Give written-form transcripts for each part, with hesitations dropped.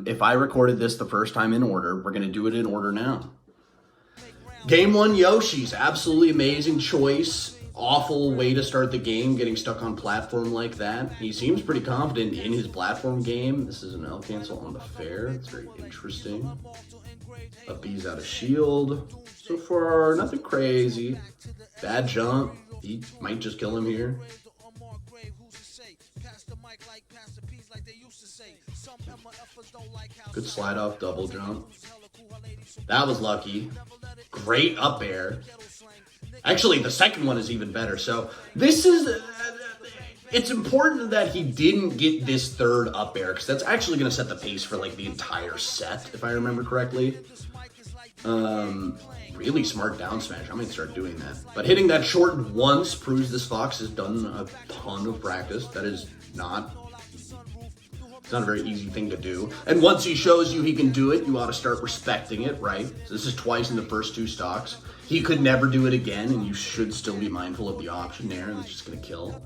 If I recorded this the first time in order, we're going to do it in order now. Game 1, Yoshi's. Absolutely amazing choice. Awful way to start the game, getting stuck on platform like that. He seems pretty confident in his platform game. This is an L cancel on the fair. It's very interesting. Up B's out of shield. So far, nothing crazy. Bad jump. He might just kill him here. Good slide off double jump. That was lucky. Great up air. Actually, the second one is even better. So this is, it's important that he didn't get this third up air, because that's actually going to set the pace for like the entire set, if I remember correctly. Really smart down smash. I might start doing that. But hitting that short once proves this fox has done a ton of practice. That is not, it's not a very easy thing to do. And once he shows you he can do it, you ought to start respecting it, right? So this is twice in the first 2 stocks. He could never do it again, and you should still be mindful of the option there, and it's just going to kill.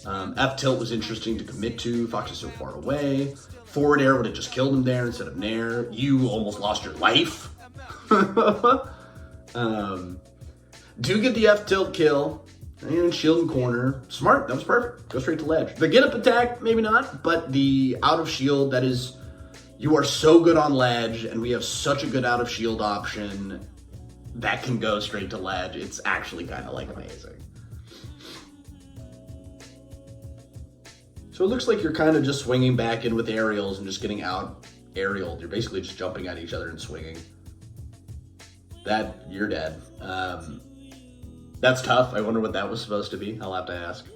F-tilt was interesting to commit to. Fox is so far away. Forward air would have just killed him there instead of nair. You almost lost your life. Do get the F-tilt kill. And shield and corner. Smart. That was perfect. Go straight to ledge. The get-up attack, maybe not, but the out of shield, that is... You are so good on ledge, and we have such a good out of shield option that can go straight to ledge. It's actually kind of like amazing. So it looks like you're kind of just swinging back in with aerials and just getting out aerialed. You're basically just jumping at each other and swinging. That, you're dead. That's tough. I wonder what that was supposed to be. I'll have to ask.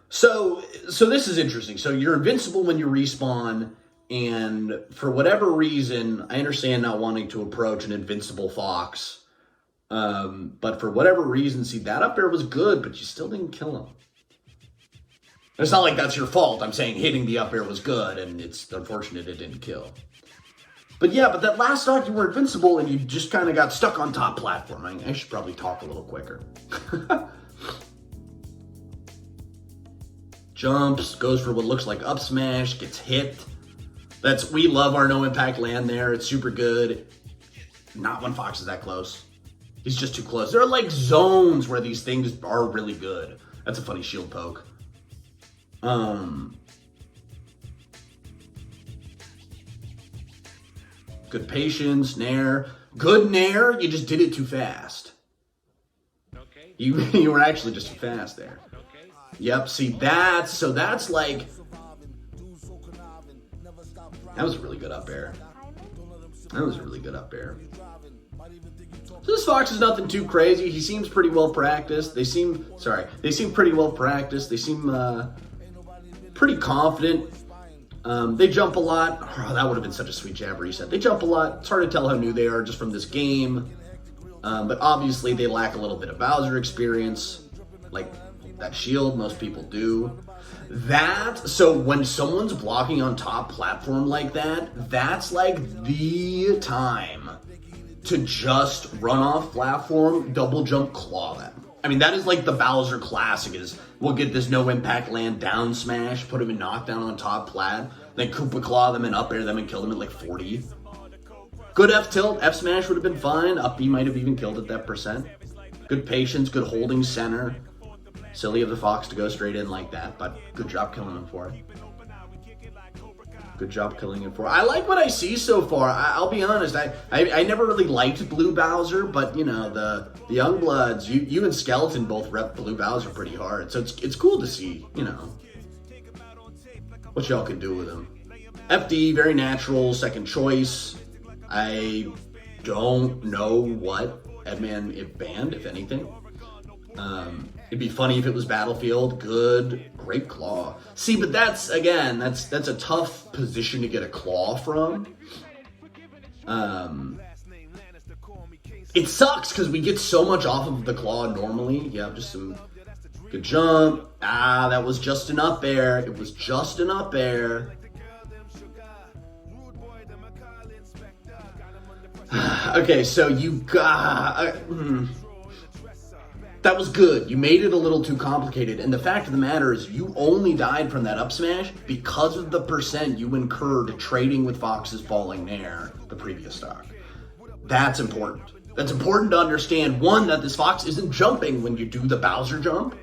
So this is interesting. So you're invincible when you respawn, and for whatever reason, I understand not wanting to approach an invincible fox. But for whatever reason, see, that up air was good, but you still didn't kill him. It's not like that's your fault. I'm saying hitting the up air was good, and it's unfortunate it didn't kill. But yeah, but that last stock, you were invincible, and you just kind of got stuck on top platform. I should probably talk a little quicker. Jumps, goes for what looks like up smash, gets hit. We love our no impact land there. It's super good. Not when Fox is that close. He's just too close. There are like zones where these things are really good. That's a funny shield poke. Good patience, nair. Good nair, you just did it too fast. Okay. You were actually just too fast there. Okay. Yep, see that's like, that was a really good up air. That was a really good up air. So this fox is nothing too crazy. He seems pretty well practiced. They seem pretty well practiced. They seem pretty confident. They jump a lot. Oh, that would have been such a sweet jab reset. They jump a lot. It's hard to tell how new they are just from this game. But obviously they lack a little bit of Bowser experience. Like that shield, most people do. So when someone's blocking on top platform like that, that's like the time to just run off platform, double jump, claw them. I mean, that is like the Bowser classic is, we'll get this no impact land down smash, put him in knockdown on top plat, then Koopa claw them and up air them and kill them at like 40. Good F tilt, F smash would have been fine. Up B might have even killed at that percent. Good patience, good holding center. Silly of the fox to go straight in like that, but good job killing him for it. Good job killing him for it. I like what I see so far. I'll be honest, I never really liked Blue Bowser, but you know, the Young Bloods, you and Skeleton both rep Blue Bowser pretty hard. So it's cool to see, you know, what y'all can do with him. FD, very natural, second choice. I don't know what Edman if banned, if anything. It'd be funny if it was Battlefield. Good, great claw. See, but that's, again, that's a tough position to get a claw from. It sucks because we get so much off of the claw normally. Yeah, just some good jump. Ah, that was just an up air. It was just an up air. Okay, so you got... That was good. You made it a little too complicated. And the fact of the matter is you only died from that up smash because of the percent you incurred trading with Fox's falling Nair the previous stock. That's important. That's important to understand, one, that this Fox isn't jumping when you do the Bowser jump.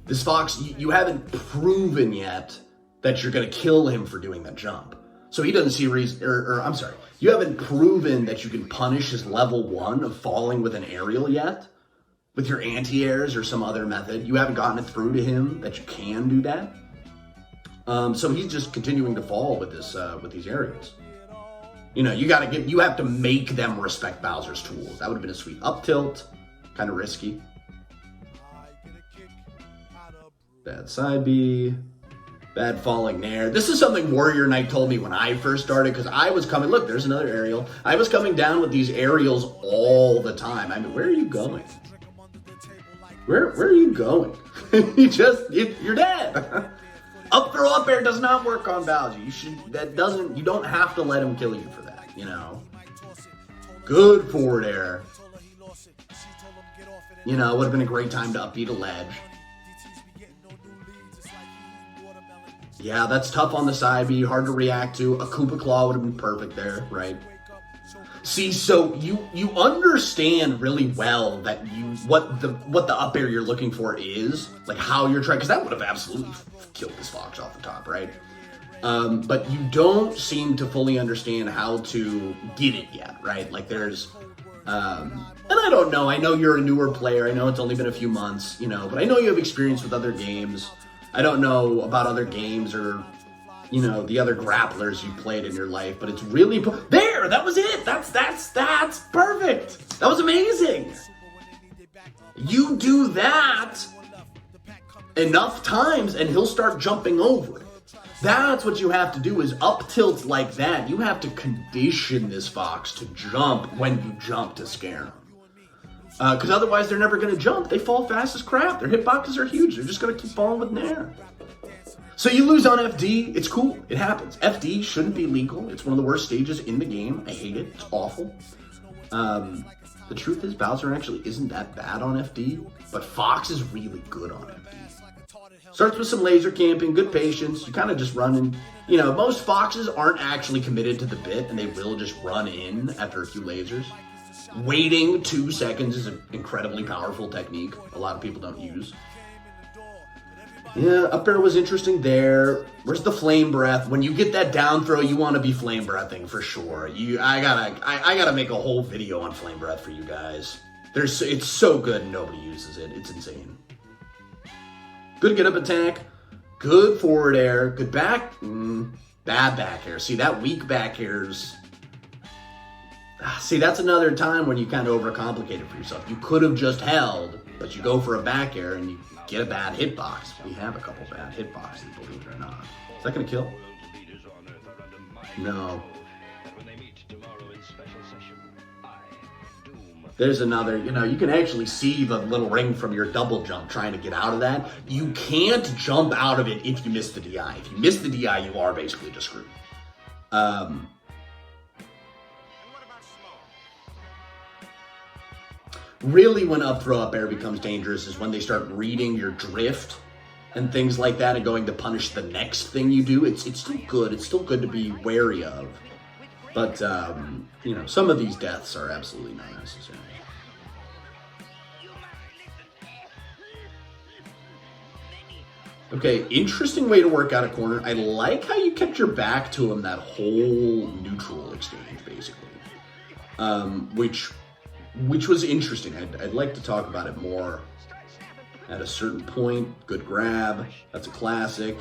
This Fox, you haven't proven yet that you're going to kill him for doing that jump. So he doesn't see a reason, or I'm sorry, you haven't proven that you can punish his level 1 of falling with an aerial yet. With your anti-airs or some other method. You haven't gotten it through to him that you can do that. So he's just continuing to fall with this with these aerials. You know, you have to make them respect Bowser's tools. That would have been a sweet up tilt, kind of risky. Bad side B, bad falling Nair. This is something WarriorKnight told me when I first started, because I was coming, look, there's another aerial. I was coming down with these aerials all the time. I mean, where are you going? Where are you going? You're dead. Up throw up air does not work on Bowser. You don't have to let him kill you for that, you know. Good forward air. You know, would have been a great time to upbeat a ledge. Yeah, that's tough on the side B, hard to react to. A Koopa Claw would have been perfect there, right? See, so you understand really well that what the up air you're looking for is, like how you're trying, because that would have absolutely killed this Fox off the top, right? But you don't seem to fully understand how to get it yet, right? Like there's, and I don't know, I know you're a newer player, I know it's only been a few months, you know, but I know you have experience with other games. I don't know about other games or, you know, the other grapplers you played in your life, but it's really there. That was it. That's perfect. That was amazing. You do that enough times and he'll start jumping over it. That's what you have to do, is up tilts like that. You have to condition this Fox to jump when you jump to scare him. Because otherwise they're never going to jump. They fall fast as crap. Their hitboxes are huge. They're just going to keep falling with Nair. So you lose on FD, it's cool, it happens. FD shouldn't be legal. It's one of the worst stages in the game. I hate it, it's awful. The truth is Bowser actually isn't that bad on FD, but Fox is really good on FD. Starts with some laser camping, good patience, you kind of just run in. You know, most Foxes aren't actually committed to the bit and they will just run in after a few lasers. Waiting 2 seconds is an incredibly powerful technique a lot of people don't use. Yeah, up air was interesting there. Where's the flame breath? When you get that down throw, you want to be flame breathing for sure. I gotta make a whole video on flame breath for you guys. It's so good and nobody uses it. It's insane. Good get up attack. Good forward air. Good back. Bad back air. See, that weak back air's. See, that's another time when you kind of overcomplicate it for yourself. You could have just held, but you go for a back air and you get a bad hitbox. We have a couple bad hitboxes, believe it or not. Is that going to kill? No. There's another, you know, you can actually see the little ring from your double jump trying to get out of that. You can't jump out of it if you miss the DI. If you miss the DI, you are basically just screwed. Really, when up throw up air becomes dangerous is when they start reading your drift and things like that and going to punish the next thing you do. It's still good. It's still good to be wary of. But, you know, some of these deaths are absolutely not necessary. Okay, interesting way to work out a corner. I like how you kept your back to him that whole neutral exchange, basically. Which was interesting. I'd like to talk about it more at a certain point. Good grab. That's a classic.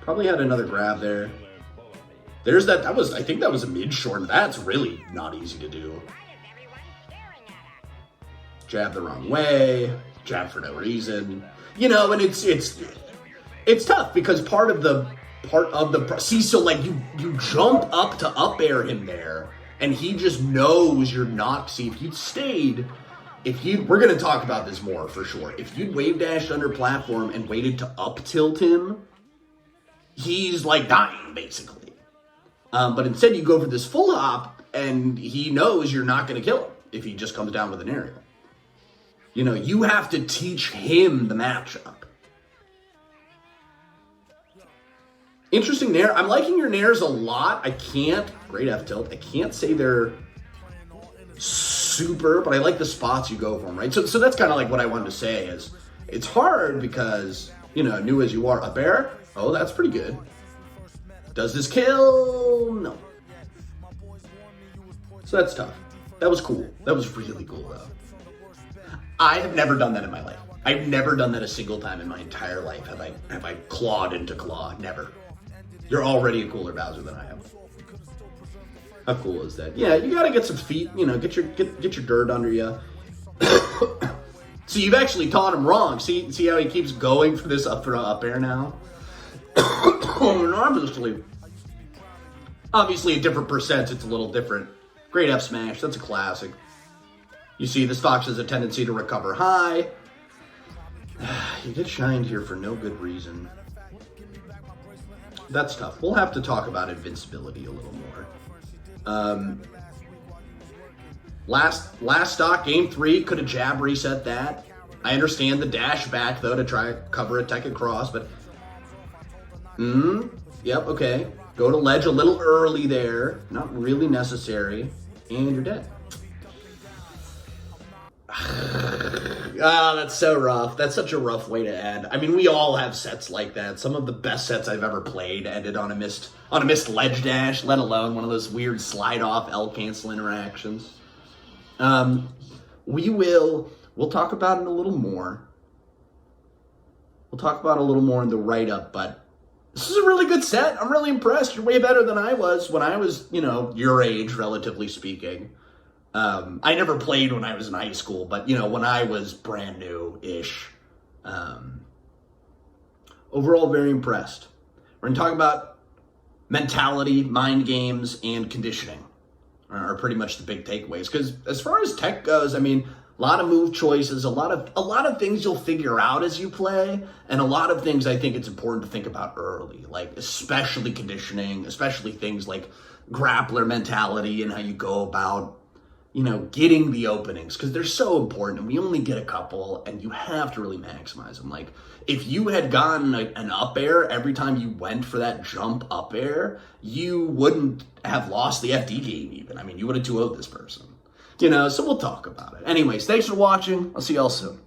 Probably had another grab there. There's that. I think that was a mid short. That's really not easy to do. Jab the wrong way. Jab for no reason. You know, and it's tough because part of the see, so like you jump up to up air him there. And he just knows you're not. See, if you'd stayed, we're going to talk about this more for sure. If you'd wave dashed under platform and waited to up tilt him, he's like dying basically. But instead you go for this full hop and he knows you're not going to kill him if he just comes down with an aerial. You know, you have to teach him the matchup. Interesting nair. I'm liking your nairs a lot. I can't, great F tilt. I can't say they're super, but I like the spots you go from, right? So that's kind of like what I wanted to say is it's hard because, you know, new as you are, up air. Oh, that's pretty good. Does this kill? No. So that's tough. That was cool. That was really cool though. I have never done that in my life. I've never done that a single time in my entire life. Have I clawed into claw? Never. You're already a cooler Bowser than I am. How cool is that? Yeah, you gotta get some feet, you know, get your dirt under you. So you've actually taught him wrong. See how he keeps going for this up air now? Obviously a different percent, it's a little different. Great F smash, that's a classic. You see, this fox has a tendency to recover high. You get shined here for no good reason. That's tough. We'll have to talk about invincibility a little more. Last stock, game 3, could have jab reset that. I understand the dash back, though, to try cover a tech across, but... Yep, okay. Go to ledge a little early there. Not really necessary. And you're dead. Ah, that's so rough. That's such a rough way to end. I mean, we all have sets like that. Some of the best sets I've ever played ended on a missed ledge dash, let alone one of those weird slide off L cancel interactions. We'll talk about it a little more. We'll talk about it a little more in the write-up, but this is a really good set. I'm really impressed. You're way better than I was when I was, you know, your age, relatively speaking. I never played when I was in high school, but, you know, when I was brand new-ish. Overall, very impressed. We're going to talk about mentality, mind games, and conditioning are pretty much the big takeaways. Because as far as tech goes, I mean, a lot of move choices, a lot of things you'll figure out as you play, and a lot of things I think it's important to think about early, like especially conditioning, especially things like grappler mentality and how you go about, you know, getting the openings, because they're so important, and we only get a couple, and you have to really maximize them. Like, if you had gotten an up air every time you went for that jump up air, you wouldn't have lost the FD game even. I mean, you would have 2-0'd this person. You know, so we'll talk about it. Anyways, thanks for watching. I'll see y'all soon.